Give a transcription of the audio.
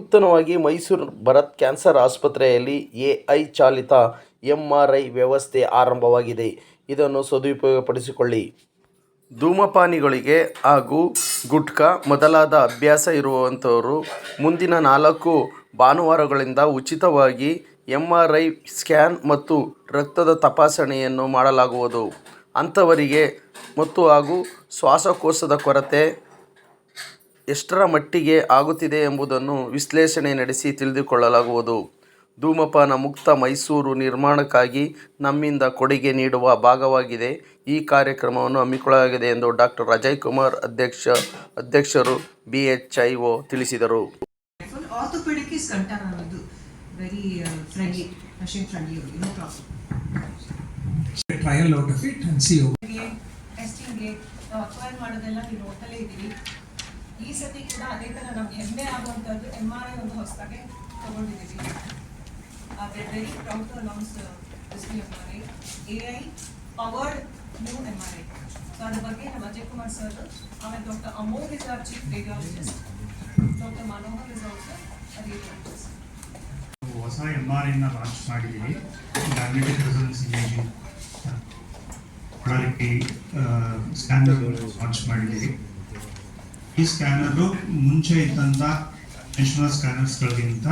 ನೂತನವಾಗಿ ಮೈಸೂರು ಭರತ್ ಕ್ಯಾನ್ಸರ್ ಆಸ್ಪತ್ರೆಯಲ್ಲಿ ಎಐ ಚಾಲಿತ ಎಂಆರ್ಐ ವ್ಯವಸ್ಥೆ ಆರಂಭವಾಗಿದೆ. ಇದನ್ನು ಸದುಪಯೋಗಪಡಿಸಿಕೊಳ್ಳಿ. ಧೂಮಪಾನಿಗಳಿಗೆ ಹಾಗೂ ಗುಟ್ಕಾ ಮೊದಲಾದ ಅಭ್ಯಾಸ ಇರುವಂಥವರು ಮುಂದಿನ 4 ಭಾನುವಾರಗಳಿಂದ ಉಚಿತವಾಗಿ ಎಂಆರ್ಐ ಸ್ಕ್ಯಾನ್ ಮತ್ತು ರಕ್ತದ ತಪಾಸಣೆಯನ್ನು ಮಾಡಲಾಗುವುದು. ಅಂಥವರಿಗೆ ಮತ್ತು ಹಾಗೂ ಶ್ವಾಸಕೋಶದ ಕೊರತೆ ಎಷ್ಟರ ಮಟ್ಟಿಗೆ ಆಗುತ್ತಿದೆ ಎಂಬುದನ್ನು ವಿಶ್ಲೇಷಣೆ ನಡೆಸಿ ತಿಳಿದುಕೊಳ್ಳಲಾಗುವುದು. ಧೂಮಪಾನ ಮುಕ್ತ ಮೈಸೂರು ನಿರ್ಮಾಣಕ್ಕಾಗಿ ನಮ್ಮಿಂದ ಕೊಡುಗೆ ನೀಡುವ ಭಾಗವಾಗಿದೆ ಈ ಕಾರ್ಯಕ್ರಮವನ್ನು ಹಮ್ಮಿಕೊಳ್ಳಲಾಗಿದೆ ಎಂದು ಡಾಕ್ಟರ್ ಅಜಯ್ ಕುಮಾರ್ ಅಧ್ಯಕ್ಷರು BHIO ತಿಳಿಸಿದರು. Orthopedic is very friendly, machine friendly, no problem. Trial out of it and see over. Testing ನಾವು ಅಕ್ವೈರ್ ಮಾಡೋದೆಲ್ಲ ನೀವು ನೋಡ್ತಲೇ ಇದ್ದೀವಿ. ಈ ಸತಿ ಕೂಡ ಅದೇ ಥರ ನಮ್ಗೆ ಹೆಮ್ಮೆ ಆಗುವಂಥದ್ದು MRI ಒಂದು ಹೊಸದಾಗಿ ತಗೊಂಡಿದ್ದೀವಿ. Very proud to announce this MRI AI powered new MRI. So ಅದ್ರ ಬಗ್ಗೆ ನಮ್ಮ ಅಜಯ್ ಕುಮಾರ್ ಸರ್ ಆಮೇಲೆ doctor Amogh is our chief radiologist, doctor Manohar is also radiologist. ಹೊಸ MRIನ ಲಾಂಚ್ ಮಾಡಿದ್ದೀವಿ. Magnetic resonance imaging scanner launch ಮಾಡಿದ್ದೀವಿ. ಈ ಸ್ಕ್ಯಾನರು ಮುಂಚೆ ಇದ್ದಂಥ ಕನ್ವೆನ್ಷನಲ್ ಸ್ಕ್ಯಾನರ್ಸ್ಗಳಿಗಿಂತ